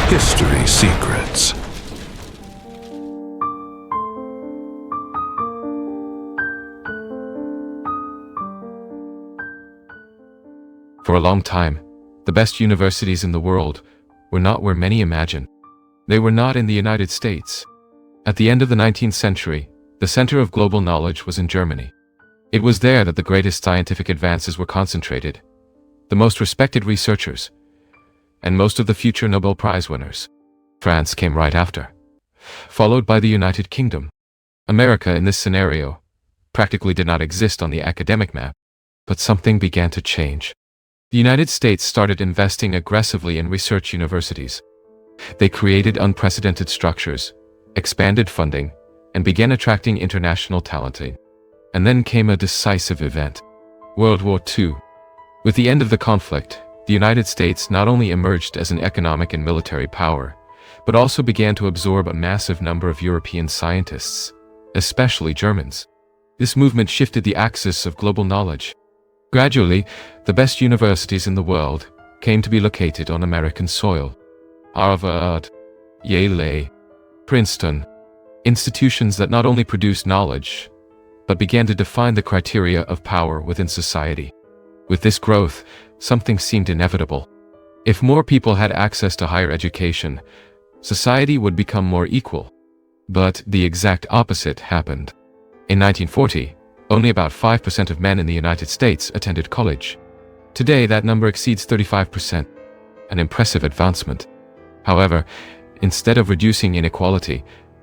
History Secrets. For a long time, the best universities in the world were not where many imagine. They were not in the United States. At the end of the 19th century, the center of global knowledge was in Germany. It was there that the greatest scientific advances were concentrated, the most respected researchers, and most of the future Nobel Prize winners. France came right after, followed by the United Kingdom. America, in this scenario, practically did not exist on the academic map, but something began to change. The United States started investing aggressively in research universities. They created unprecedented structures, expanded funding, and began attracting international talent. And then came a decisive event: World War II. With the end of the conflict, the United States not only emerged as an economic and military power, but also began to absorb a massive number of European scientists, especially Germans. This movement shifted the axis of global knowledge. Gradually, the best universities in the world came to be located on American soil. Harvard, Yale, Princeton, institutions that not only produced knowledge, but began to define the criteria of power within society. With this growth, something seemed inevitable. If more people had access to higher education, society would become more equal. But the exact opposite happened. In 1940, only about 5% of men in the United States attended college. Today, that number exceeds 35%, an impressive advancement. However, instead of reducing inequality,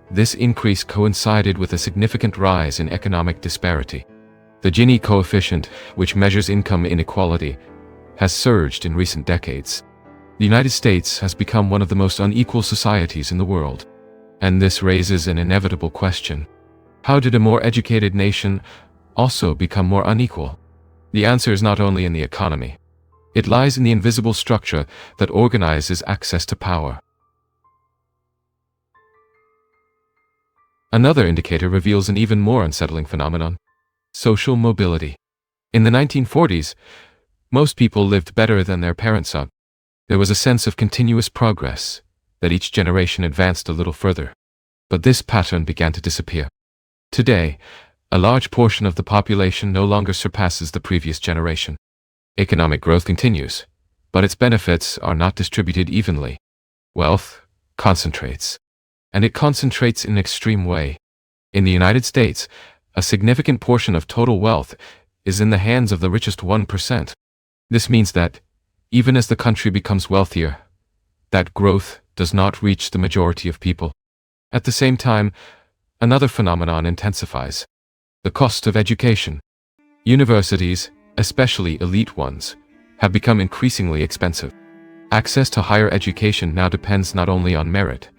this increase coincided with a significant rise in economic disparity. The Gini coefficient, which measures income inequality, has surged in recent decades. The United States has become one of the most unequal societies in the world. And this raises an inevitable question: how did a more educated nation also become more unequal? The answer is not only in the economy. It lies in the invisible structure that organizes access to power. Another indicator reveals an even more unsettling phenomenon: social mobility. In the 1940s, most people lived better than their parents up. There was a sense of continuous progress, that each generation advanced a little further. But this pattern began to disappear. Today, a large portion of the population no longer surpasses the previous generation. Economic growth continues, but its benefits are not distributed evenly. Wealth concentrates, and it concentrates in an extreme way. In the United States, a significant portion of total wealth is in the hands of the richest 1%. This means that, even as the country becomes wealthier, that growth does not reach the majority of people. At the same time, another phenomenon intensifies: the cost of education. Universities, especially elite ones, have become increasingly expensive. Access to higher education now depends not only on merit,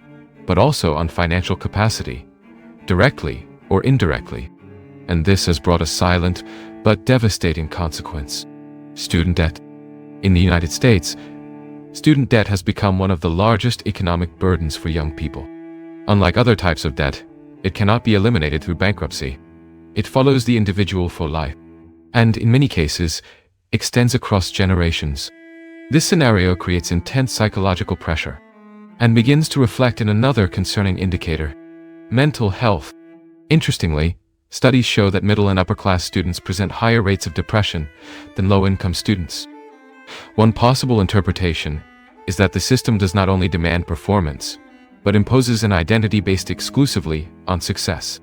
but also on financial capacity, directly or indirectly. And this has brought a silent but devastating consequence: student debt. In the United States, student debt has become one of the largest economic burdens for young people. Unlike other types of debt, it cannot be eliminated through bankruptcy. It follows the individual for life, and in many cases, extends across generations. This scenario creates intense psychological pressure, and begins to reflect in another concerning indicator: mental health. Interestingly, studies show that middle and upper-class students present higher rates of depression than low-income students. One possible interpretation is that the system does not only demand performance, but imposes an identity based exclusively on success.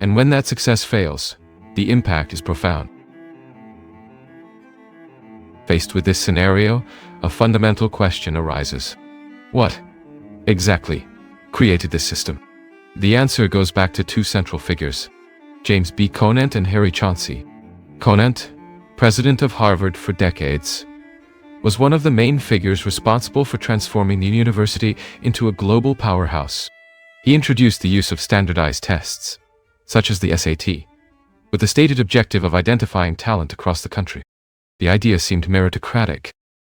And when that success fails, the impact is profound. Faced with this scenario, a fundamental question arises: what, exactly, created this system? The answer goes back to two central figures: James B. Conant and Harry Chauncey. Conant, president of Harvard for decades, was one of the main figures responsible for transforming the university into a global powerhouse. He introduced the use of standardized tests, such as the SAT, with the stated objective of identifying talent across the country. The idea seemed meritocratic,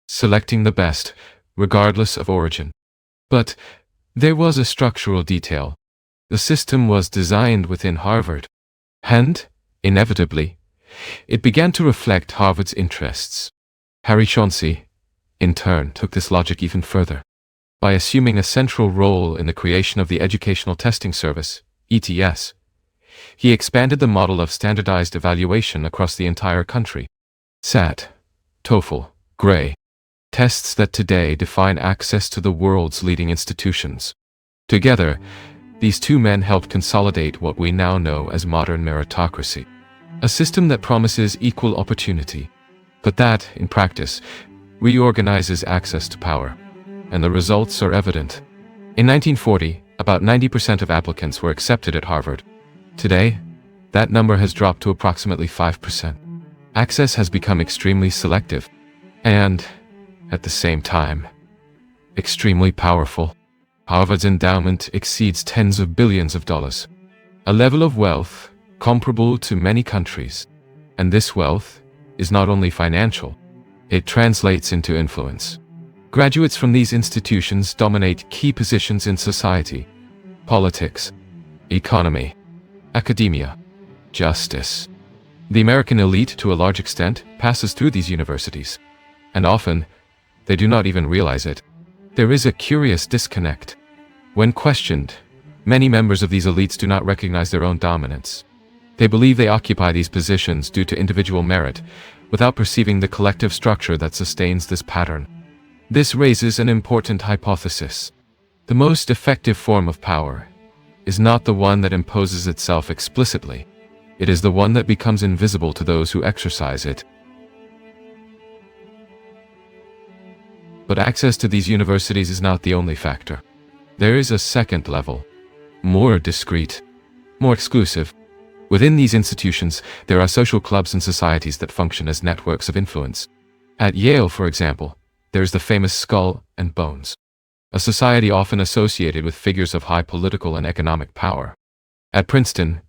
selecting the best, regardless of origin. But there was a structural detail. The system was designed within Harvard, and, inevitably, it began to reflect Harvard's interests. Harry Chauncey, in turn, took this logic even further. By assuming a central role in the creation of the Educational Testing Service, ETS, he expanded the model of standardized evaluation across the entire country. SAT, TOEFL, GRE, tests that today define access to the world's leading institutions. Together, these two men helped consolidate what we now know as modern meritocracy, a system that promises equal opportunity, but that, in practice, reorganizes access to power. And the results are evident. In 1940, about 90% of applicants were accepted at Harvard. Today, that number has dropped to approximately 5%. Access has become extremely selective, and, at the same time, extremely powerful. Harvard's endowment exceeds tens of billions of dollars, a level of wealth comparable to many countries. And this wealth is not only financial, it translates into influence. Graduates from these institutions dominate key positions in society, politics, economy, academia, justice. The American elite, to a large extent, passes through these universities, and often, they do not even realize it. There is a curious disconnect. When questioned, many members of these elites do not recognize their own dominance. They believe they occupy these positions due to individual merit, without perceiving the collective structure that sustains this pattern. This raises an important hypothesis. The most effective form of power is not the one that imposes itself explicitly. It is the one that becomes invisible to those who exercise it. But access to these universities is not the only factor. There is a second level, more discreet, more exclusive. Within these institutions, there are social clubs and societies that function as networks of influence. At Yale, for example, there is the famous Skull and Bones, a society often associated with figures of high political and economic power. At Princeton,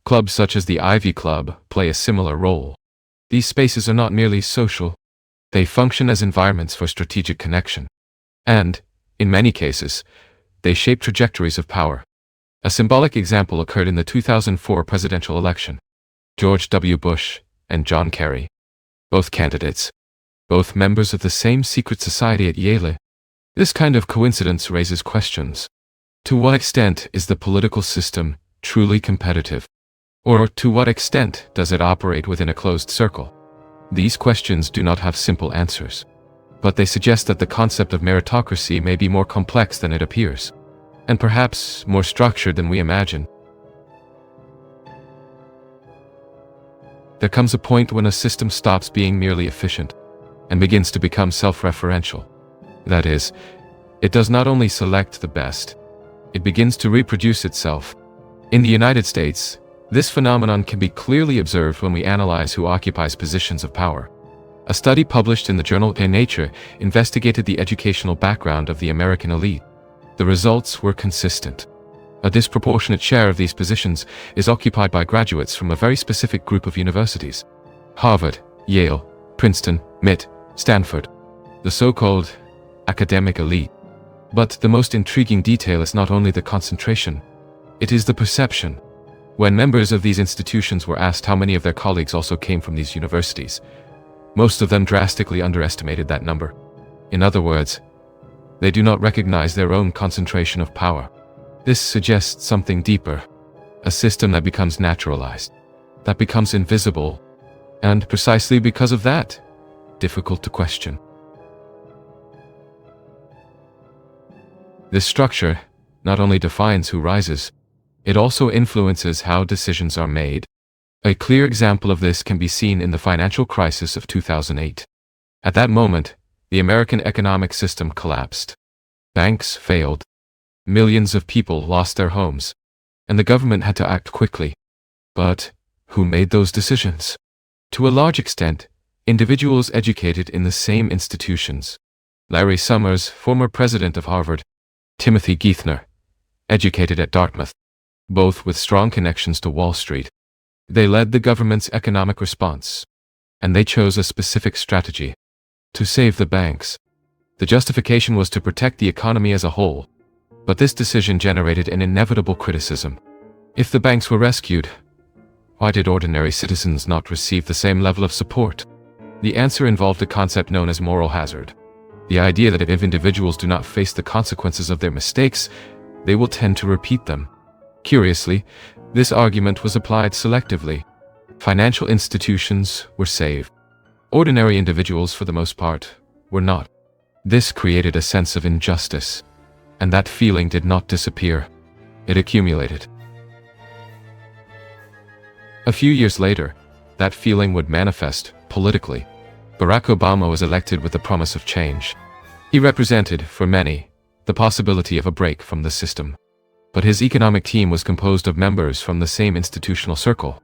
clubs such as the Ivy Club play a similar role. These spaces are not merely social, they function as environments for strategic connection. And, in many cases, they shape trajectories of power. A symbolic example occurred in the 2004 presidential election. George W. Bush and John Kerry, both candidates, both members of the same secret society at Yale. This kind of coincidence raises questions. To what extent is the political system truly competitive? Or to what extent does it operate within a closed circle? These questions do not have simple answers, but they suggest that the concept of meritocracy may be more complex than it appears, and perhaps more structured than we imagine. There comes a point when a system stops being merely efficient and begins to become self-referential. That is, it does not only select the best, it begins to reproduce itself. In the United States, this phenomenon can be clearly observed when we analyze who occupies positions of power. A study published in the journal Nature investigated the educational background of the American elite. The results were consistent. A disproportionate share of these positions is occupied by graduates from a very specific group of universities: Harvard, Yale, Princeton, MIT, Stanford, the so-called academic elite. But the most intriguing detail is not only the concentration, it is the perception. When members of these institutions were asked how many of their colleagues also came from these universities, most of them drastically underestimated that number. In other words, they do not recognize their own concentration of power. This suggests something deeper, a system that becomes naturalized, that becomes invisible, and precisely because of that, difficult to question. This structure not only defines who rises, it also influences how decisions are made. A clear example of this can be seen in the financial crisis of 2008. At that moment, the American economic system collapsed. Banks failed. Millions of people lost their homes, and the government had to act quickly. But who made those decisions? To a large extent, individuals educated in the same institutions. Larry Summers, former president of Harvard; Timothy Geithner, educated at Dartmouth, both with strong connections to Wall Street. They led the government's economic response, and they chose a specific strategy: to save the banks. The justification was to protect the economy as a whole, but this decision generated an inevitable criticism. If the banks were rescued, why did ordinary citizens not receive the same level of support? The answer involved a concept known as moral hazard. The idea that if individuals do not face the consequences of their mistakes, they will tend to repeat them. Curiously, this argument was applied selectively. Financial institutions were saved. Ordinary individuals, for the most part, were not. This created a sense of injustice, and that feeling did not disappear. It accumulated. A few years later, that feeling would manifest politically. Barack Obama was elected with the promise of change. He represented, for many, the possibility of a break from the system. But his economic team was composed of members from the same institutional circle.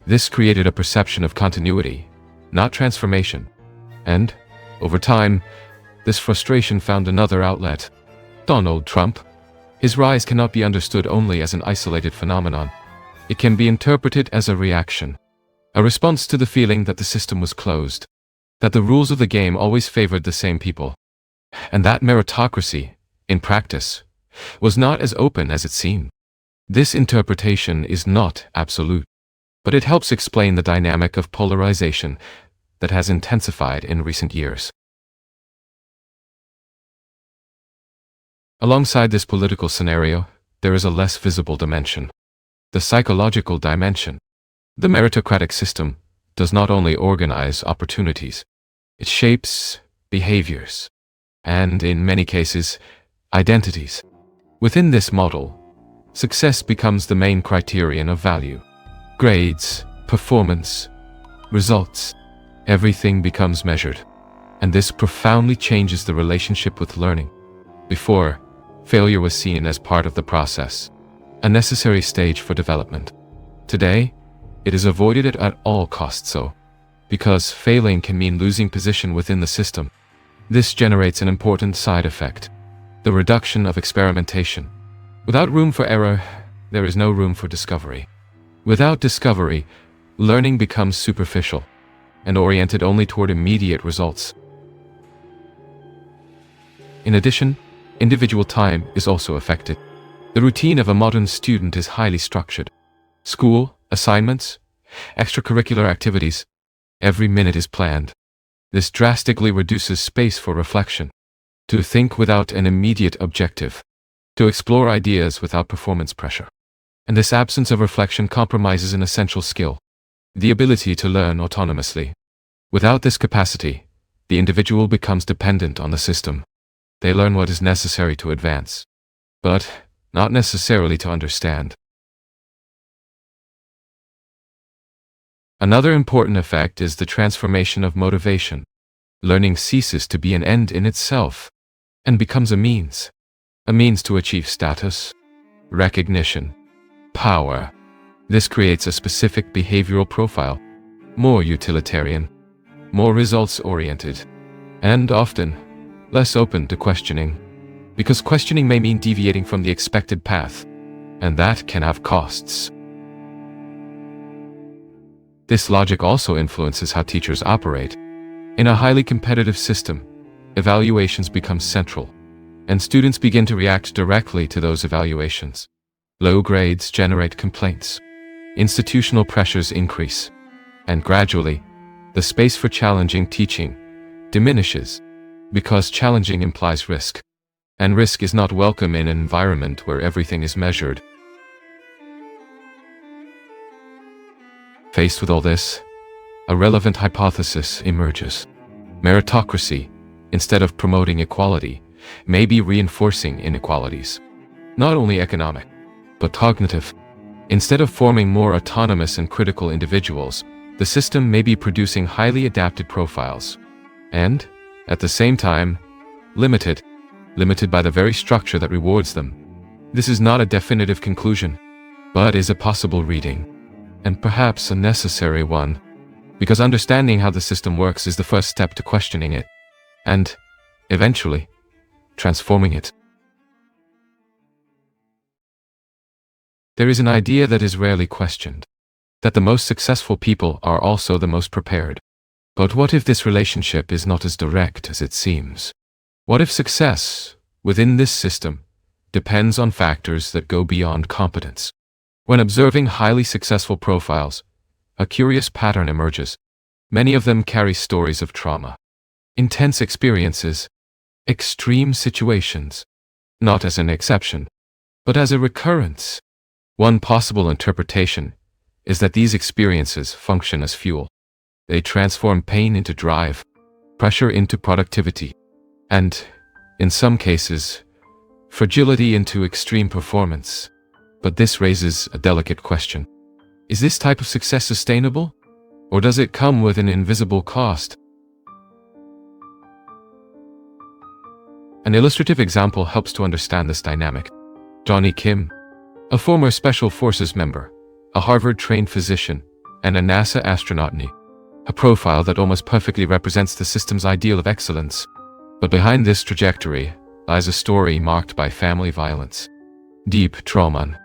This created a perception of continuity, not transformation. And, over time, this frustration found another outlet. Donald Trump. His rise cannot be understood only as an isolated phenomenon. It can be interpreted as a reaction, a response to the feeling that the system was closed, that the rules of the game always favored the same people, and that meritocracy, in practice, was not as open as it seemed. This interpretation is not absolute, but it helps explain the dynamic of polarization that has intensified in recent years. Alongside this political scenario, there is a less visible dimension, the psychological dimension. The meritocratic system does not only organize opportunities, it shapes behaviors, and in many cases, identities. Within this model, success becomes the main criterion of value. Grades, performance, results, everything becomes measured, and this profoundly changes the relationship with learning. Before, failure was seen as part of the process, a necessary stage for development. Today, it is avoided at all costs, because failing can mean losing position within the system. This generates an important side effect, the reduction of experimentation. Without room for error, there is no room for discovery. Without discovery, learning becomes superficial and oriented only toward immediate results. In addition, individual time is also affected. The routine of a modern student is highly structured. School, assignments, extracurricular activities, every minute is planned. This drastically reduces space for reflection, to think without an immediate objective, to explore ideas without performance pressure. And this absence of reflection compromises an essential skill, the ability to learn autonomously. Without this capacity, the individual becomes dependent on the system. They learn what is necessary to advance, but not necessarily to understand. Another important effect is the transformation of motivation. Learning ceases to be an end in itself and becomes a means to achieve status, recognition, power. This creates a specific behavioral profile, more utilitarian, more results-oriented, and often less open to questioning, because questioning may mean deviating from the expected path, and that can have costs. This logic also influences how teachers operate. In a highly competitive system, evaluations become central, and students begin to react directly to those evaluations. Low grades generate complaints. Institutional pressures increase, and gradually, the space for challenging teaching diminishes, because challenging implies risk, and risk is not welcome in an environment where everything is measured. Faced with all this, a relevant hypothesis emerges. Meritocracy, instead of promoting equality, may be reinforcing inequalities. Not only economic, but cognitive. Instead of forming more autonomous and critical individuals, the system may be producing highly adapted profiles. And, at the same time, limited by the very structure that rewards them. This is not a definitive conclusion, but is a possible reading, and perhaps a necessary one, because understanding how the system works is the first step to questioning it, and, eventually, transforming it. There is an idea that is rarely questioned, that the most successful people are also the most prepared. But what if this relationship is not as direct as it seems? What if success, within this system, depends on factors that go beyond competence? When observing highly successful profiles, a curious pattern emerges. Many of them carry stories of trauma, intense experiences, extreme situations, not as an exception, but as a recurrence. One possible interpretation is that these experiences function as fuel. They transform pain into drive, pressure into productivity, and, in some cases, fragility into extreme performance. But this raises a delicate question. Is this type of success sustainable? Or does it come with an invisible cost? An illustrative example helps to understand this dynamic. Johnny Kim, a former Special Forces member, a Harvard-trained physician, and a NASA astronaut, a profile that almost perfectly represents the system's ideal of excellence. But behind this trajectory lies a story marked by family violence, deep trauma,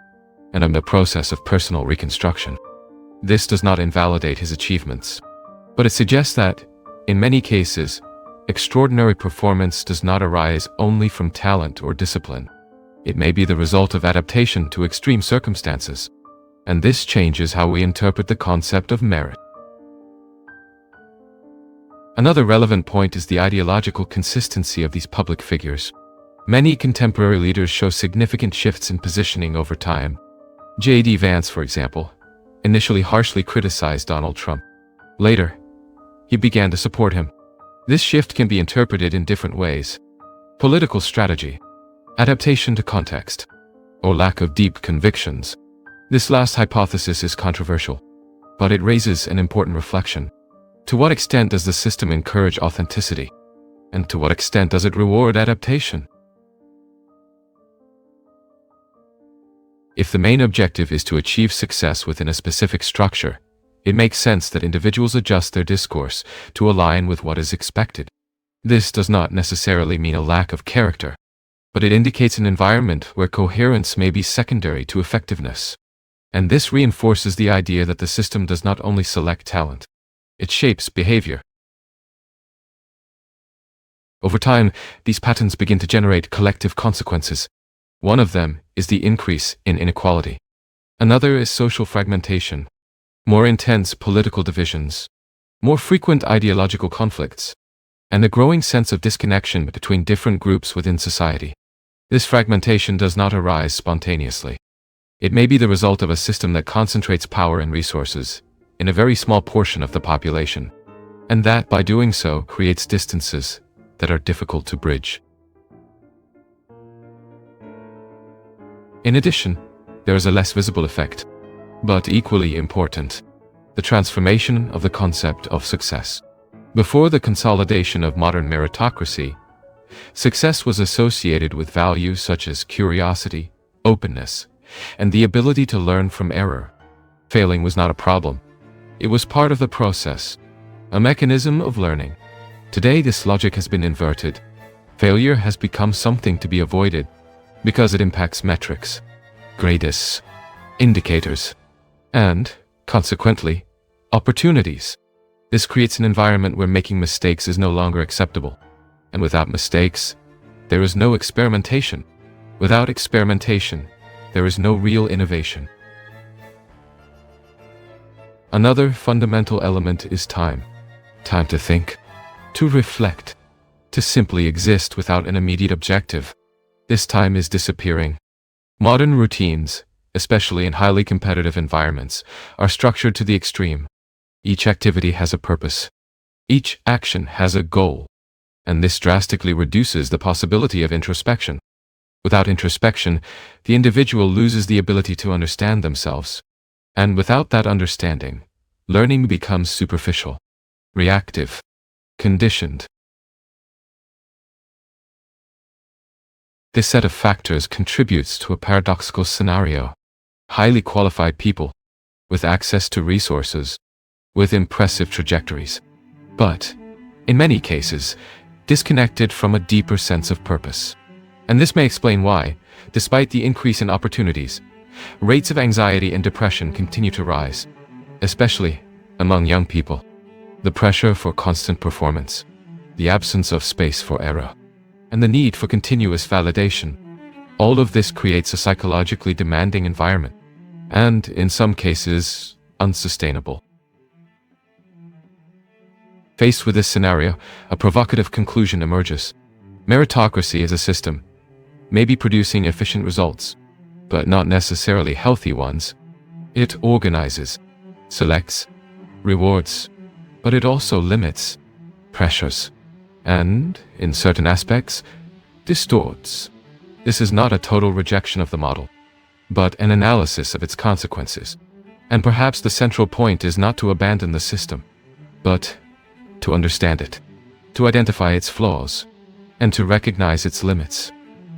and a process of personal reconstruction. This does not invalidate his achievements, but it suggests that, in many cases, extraordinary performance does not arise only from talent or discipline. It may be the result of adaptation to extreme circumstances, and this changes how we interpret the concept of merit. Another relevant point is the ideological consistency of these public figures. Many contemporary leaders show significant shifts in positioning over time. J.D. Vance, for example, initially harshly criticized Donald Trump. Later, he began to support him. This shift can be interpreted in different ways: political strategy, adaptation to context, or lack of deep convictions. This last hypothesis is controversial, but it raises an important reflection. To what extent does the system encourage authenticity? And to what extent does it reward adaptation? If the main objective is to achieve success within a specific structure, it makes sense that individuals adjust their discourse to align with what is expected. This does not necessarily mean a lack of character, but it indicates an environment where coherence may be secondary to effectiveness. And this reinforces the idea that the system does not only select talent, it shapes behavior. Over time, these patterns begin to generate collective consequences. One of them is the increase in inequality. Another is social fragmentation, more intense political divisions, more frequent ideological conflicts, and a growing sense of disconnection between different groups within society. This fragmentation does not arise spontaneously. It may be the result of a system that concentrates power and resources in a very small portion of the population, and that, by doing so, creates distances that are difficult to bridge. In addition, there is a less visible effect, but equally important: the transformation of the concept of success. Before the consolidation of modern meritocracy, success was associated with values such as curiosity, openness, and the ability to learn from error. Failing was not a problem. It was part of the process, a mechanism of learning. Today, this logic has been inverted. Failure has become something to be avoided because it impacts metrics, grades, indicators, and, consequently, opportunities. This creates an environment where making mistakes is no longer acceptable. And without mistakes, there is no experimentation. Without experimentation, there is no real innovation. Another fundamental element is time. Time to think, to reflect, to simply exist without an immediate objective. This time is disappearing. Modern routines, especially in highly competitive environments, are structured to the extreme. Each activity has a purpose. Each action has a goal. And this drastically reduces the possibility of introspection. Without introspection, the individual loses the ability to understand themselves. And without that understanding, learning becomes superficial, reactive, conditioned. This set of factors contributes to a paradoxical scenario. Highly qualified people, with access to resources, with impressive trajectories, but, in many cases, disconnected from a deeper sense of purpose. And this may explain why, despite the increase in opportunities, rates of anxiety and depression continue to rise, especially among young people. The pressure for constant performance, the absence of space for error, and the need for continuous validation. All of this creates a psychologically demanding environment, and, in some cases, unsustainable. Faced with this scenario, a provocative conclusion emerges. Meritocracy as a system may be producing efficient results, but not necessarily healthy ones. It organizes, selects, rewards, but it also limits, pressures, and, in certain aspects, distorts. This is not a total rejection of the model, but an analysis of its consequences. And perhaps the central point is not to abandon the system, but to understand it, to identify its flaws, and to recognize its limits.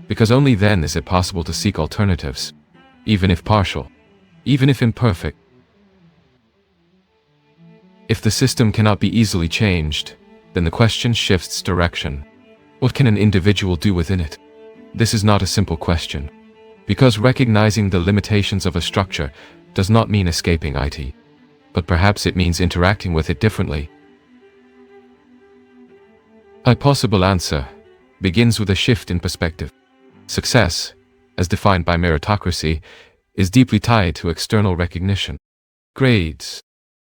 Because only then is it possible to seek alternatives, even if partial, even if imperfect. If the system cannot be easily changed, then the question shifts direction. What can an individual do within it? This is not a simple question, because recognizing the limitations of a structure does not mean escaping it, but perhaps it means interacting with it differently. A possible answer begins with a shift in perspective. Success, as defined by meritocracy, is deeply tied to external recognition. Grades,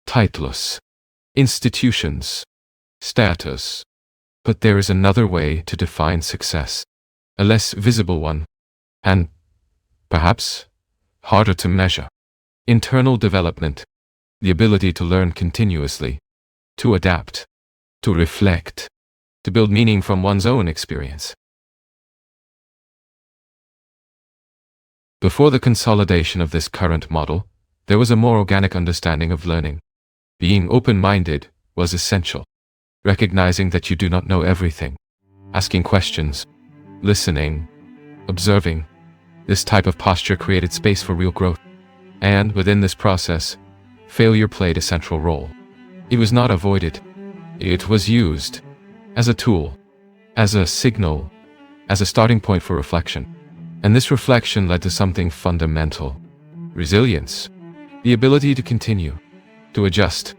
titles, institutions, status. But there is another way to define success, a less visible one, and perhaps harder to measure. Internal development, the ability to learn continuously, to adapt, to reflect, to build meaning from one's own experience. Before the consolidation of this current model, there was a more organic understanding of learning. Being open-minded was essential, recognizing that you do not know everything, asking questions, listening, observing. This type of posture created space for real growth. And within this process, failure played a central role. It was not avoided. It was used as a tool, as a signal, as a starting point for reflection. And this reflection led to something fundamental: resilience, the ability to continue, to adjust,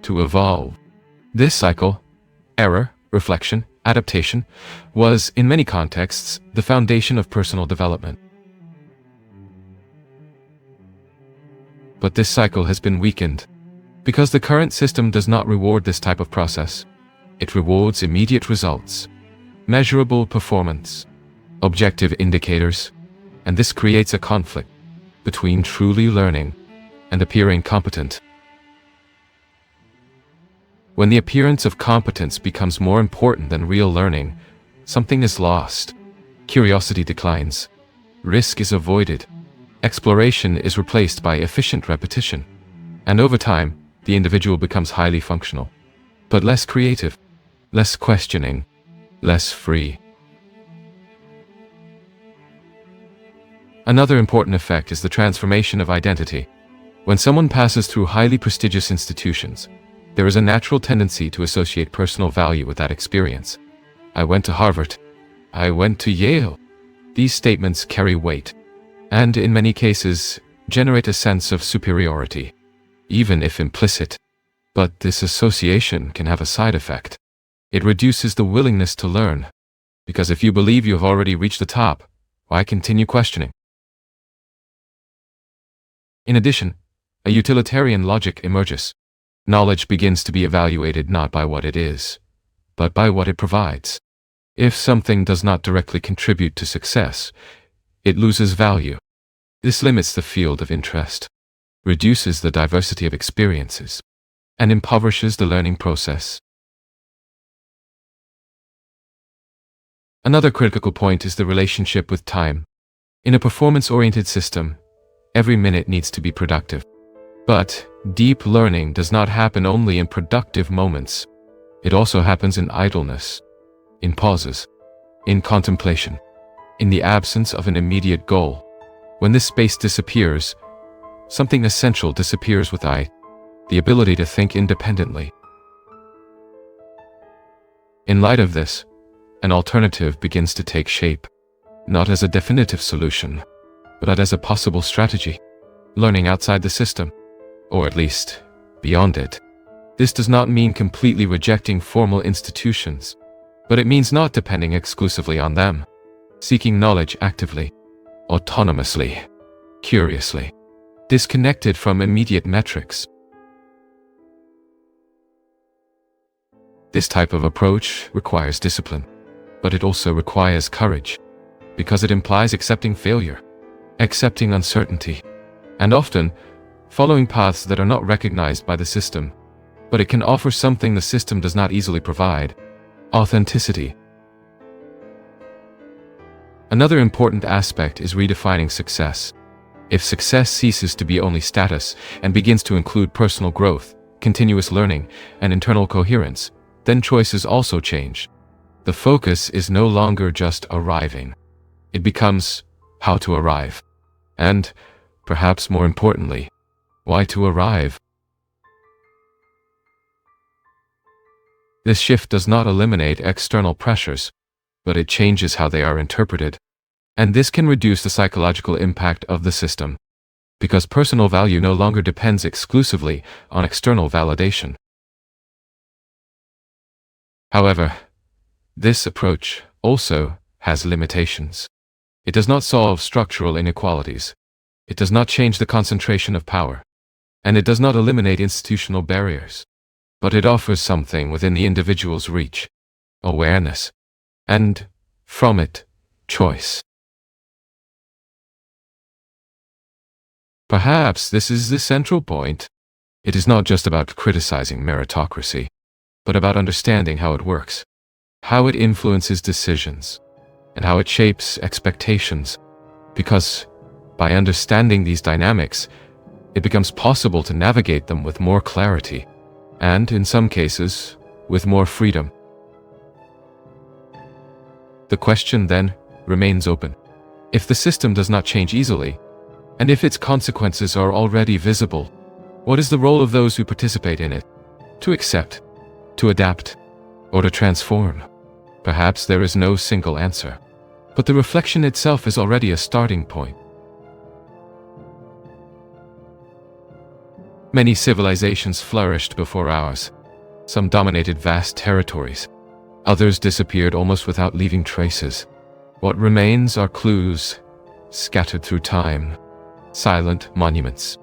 to evolve. This cycle, error, reflection, adaptation, was, in many contexts, the foundation of personal development. But this cycle has been weakened, because the current system does not reward this type of process. It rewards immediate results, measurable performance, objective indicators, and this creates a conflict between truly learning and appearing competent. When the appearance of competence becomes more important than real learning, something is lost. Curiosity declines. Risk is avoided. Exploration is replaced by efficient repetition. And over time, the individual becomes highly functional, but less creative, less questioning, less free. Another important effect is the transformation of identity. When someone passes through highly prestigious institutions, there is a natural tendency to associate personal value with that experience. I went to Harvard. I went to Yale. These statements carry weight, and in many cases, generate a sense of superiority, even if implicit. But this association can have a side effect. It reduces the willingness to learn, because if you believe you have already reached the top, why continue questioning? In addition, a utilitarian logic emerges. Knowledge begins to be evaluated not by what it is, but by what it provides. If something does not directly contribute to success, it loses value. This limits the field of interest, reduces the diversity of experiences, and impoverishes the learning process. Another critical point is the relationship with time. In a performance-oriented system, every minute needs to be productive. But deep learning does not happen only in productive moments. It also happens in idleness, in pauses, in contemplation, in the absence of an immediate goal. When this space disappears, something essential disappears with the ability to think independently. In light of this, an alternative begins to take shape, not as a definitive solution, but as a possible strategy. Learning outside the system, or at least beyond it. This does not mean completely rejecting formal institutions, but it means not depending exclusively on them. Seeking knowledge actively, autonomously, curiously, disconnected from immediate metrics. This type of approach requires discipline. But it also requires courage, because it implies accepting failure, accepting uncertainty, and often following paths that are not recognized by the system. But it can offer something the system does not easily provide: authenticity. Another important aspect is redefining success. If success ceases to be only status and begins to include personal growth, continuous learning, and internal coherence, then choices also change. The focus is no longer just arriving. It becomes how to arrive. And, perhaps more importantly, why to arrive. This shift does not eliminate external pressures, but it changes how they are interpreted. And this can reduce the psychological impact of the system, because personal value no longer depends exclusively on external validation. However, this approach also has limitations. It does not solve structural inequalities. It does not change the concentration of power. And it does not eliminate institutional barriers. But it offers something within the individual's reach: awareness. And, from it, choice. Perhaps this is the central point. It is not just about criticizing meritocracy, but about understanding how it works, how it influences decisions, and how it shapes expectations. Because, by understanding these dynamics, it becomes possible to navigate them with more clarity, and, in some cases, with more freedom. The question, then, remains open. If the system does not change easily, and if its consequences are already visible, what is the role of those who participate in it? To accept, to adapt, or to transform? Perhaps there is no single answer, but the reflection itself is already a starting point. Many civilizations flourished before ours. Some dominated vast territories. Others disappeared almost without leaving traces. What remains are clues, scattered through time. Silent monuments,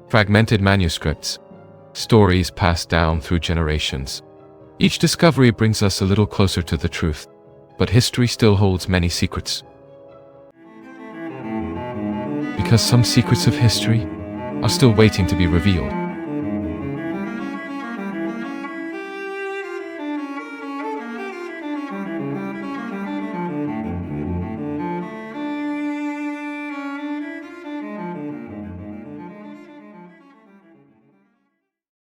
fragmented manuscripts, stories passed down through generations. Each discovery brings us a little closer to the truth, but history still holds many secrets. Because some secrets of history are still waiting to be revealed.